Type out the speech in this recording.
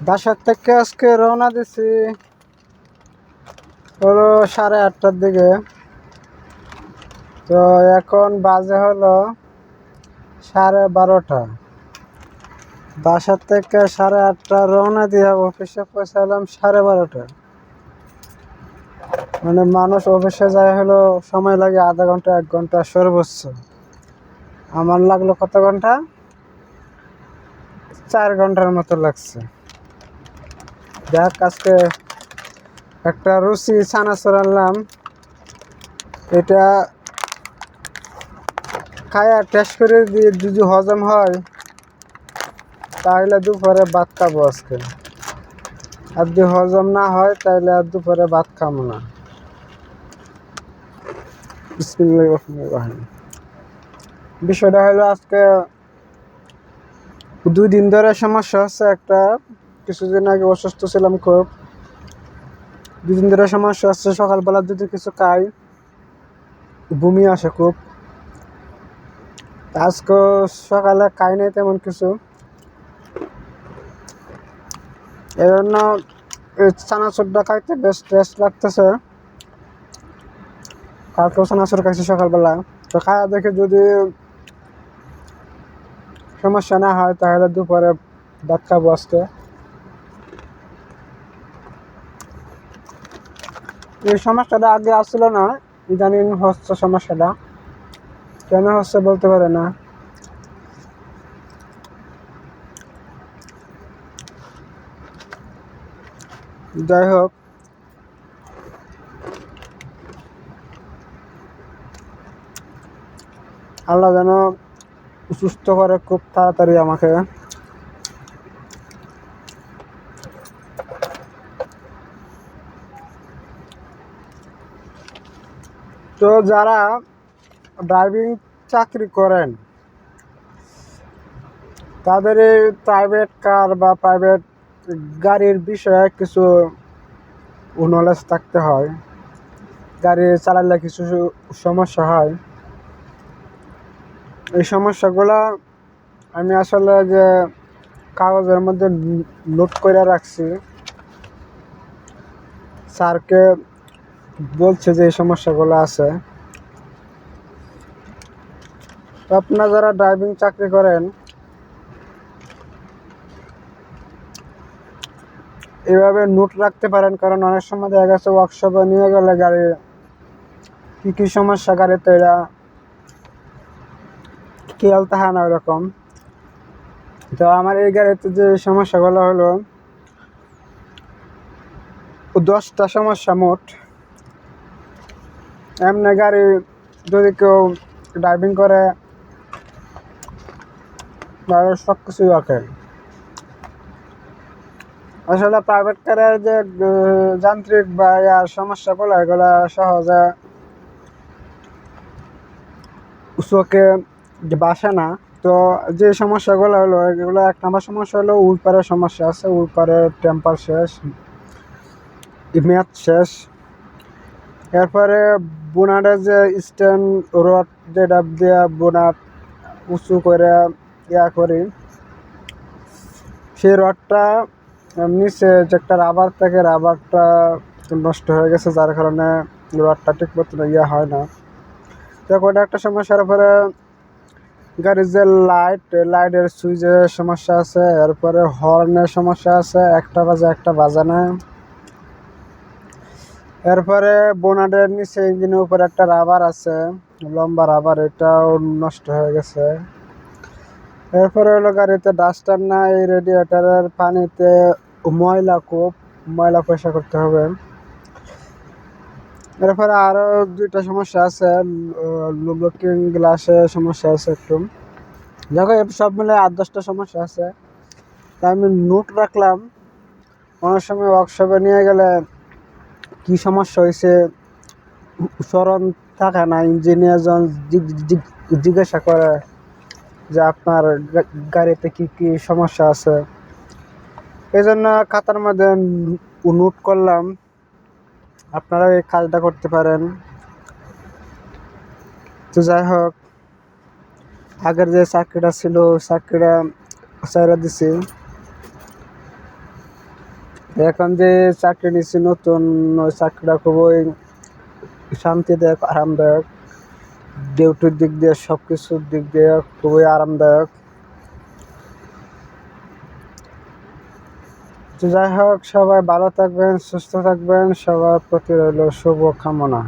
বাসার থেকে আজকে রওনা দিছি হলো 8:30টার দিকে। তো এখন বাজে হলো 12:30। বাসার থেকে 8:30 রওনা দিয়ে অফিসে পৌঁছালাম 12:30। মানে মানুষ অফিসে যায় হলো সময় লাগে আধা ঘন্টা 1 ঘন্টা সর্বোচ্চ। আমার লাগলো কত ঘন্টা? 4 ঘন্টার মতো লাগছে। দেখ আজকে একটা রুচি চানাচুর আনলাম, এটা খায়া টেস্ট করে দিয়ে যদি হজম হয় তাহলে দুপুরে ভাত খাবো আজকে। আর যদি হজম না হয় তাহলে আর দুপুরে ভাত খাবো না। বিসমিল্লাহির রহমানির রহিম। বিষয়টা হলো আজকে 2 দিন ধরে সমস্যা হচ্ছে একটা। কিছুদিন আগে অসুস্থ ছিলাম খুব, 2 দিন ধরে সমস্যা হচ্ছে। সকালবেলা যদি কিছু খাই বমি আসে খুব। আজকে সকালে খাই নাই তেমন কিছু, এই জন্য চানাচুরটা খাইতে বেশ টেস্ট লাগতেছে। কালকেও চানাচুর খাইছি সকালবেলা। তো খাওয়া দেখে যদি সমস্যা না হয় তাহলে দুপুরে ভাত খাবো আজকে। এই সমস্যাটা আগে আসছিল না, ইদানিং হচ্ছে সমস্যাটা। কেন হচ্ছে বলতে পারে না। যাই হোক, আল্লাহ যেন সুস্থ করে খুব তাড়াতাড়ি আমাকে। তো যারা ড্রাইভিং চাকরি করেন তাদের এই প্রাইভেট কার বা প্রাইভেট গাড়ির বিষয়ে কিছু নলেজ থাকতে হয়। গাড়ি চালালে কিছু সমস্যা হয়, এই সমস্যাগুলো আমি আসলে যে কাগজের মধ্যে নোট করে রাখছি। স্যারকে বলছে যে এই সমস্যাগুলো আছে। তো আপনারা যারা ড্রাইভিং চাকরি করেন এভাবে নোট রাখতে পারেন, কারণ অনেক সময় দেখা গেছে ওয়ার্কশপে নিয়ে গেলে গাড়ি কী সমস্যা গাড়িতে এরা খেয়াল থাকে না ওরকম। তো আমার এই গাড়িতে যে সমস্যাগুলো হলো 10টা সমস্যা মোট। এমনি গাড়ি যদি কেউ ড্রাইভিং করে তাহলে সব কিছুই ওকে। আসলে প্রাইভেট কারের যে যান্ত্রিক বা ইয়ার সমস্যাগুলো এগুলো সহজে চোখে বাসে না। তো যে সমস্যাগুলো হলো এগুলো 1 নম্বর সমস্যা হলো উইপারের সমস্যা আছে। উইপারের টেম্পার শেষ, মেয়াদ শেষ। এরপরে বোনাটের যে স্ট্যান্ড রড যেটা দিয়ে বোনাট উঁচু করে করি, সেই রডটা নিচে যে একটা রাবার থাকে, রাবারটা নষ্ট হয়ে গেছে, যার কারণে রডটা ঠিক মতো হয় না। তো ওটা একটা সমস্যার পরে গাড়ির যে লাইটের সুইচের সমস্যা আছে। এরপরে হর্নের সমস্যা আছে, একটা বাজে একটা বাজে না। এরপরে বোনাটের নিচে ইঞ্জিনের উপরে একটা রাবার আছে, লম্বা রাবার, এটাও নষ্ট হয়ে গেছে। এরপরে হলো গাড়িতে ডাস্টার নাই, রেডিয়েটারের পানিতে ময়লা খুব, ময়লা পরিষ্কার করতে হবে। এরপরে আরও 2টা সমস্যা আছে, লুকিং গ্লাসে সমস্যা আছে একটু। দেখো সব মিলে 8-10টা সমস্যা আছে। তাই আমি নোট রাখলাম। অনেক সময় ওয়ার্কশপে নিয়ে গেলে কি সমস্যা হয়েছে স্মরণ থাকে না, ইঞ্জিনিয়ার যখন জিজ্ঞাসা করে যে আপনার গাড়িতে কি কি সমস্যা আছে, এই জন্য খাতার মধ্যে নোট করলাম। আপনারা এই কাজটা করতে পারেন। তো যাই হোক, আগের যে চাকরিটা ছিল চাকরিটা ছেড়ে দিছি। এখন যে চাকরি নিচ্ছি নতুন, ওই চাকরিটা খুবই শান্তিদায়ক, আরামদায়ক, ডিউটির দিক দিয়ে সব কিছুর দিক দিয়ে খুবই আরামদায়ক। তো যাই হোক, সবাই ভালো থাকবেন, সুস্থ থাকবেন, সবার প্রতি রইল শুভ কামনা।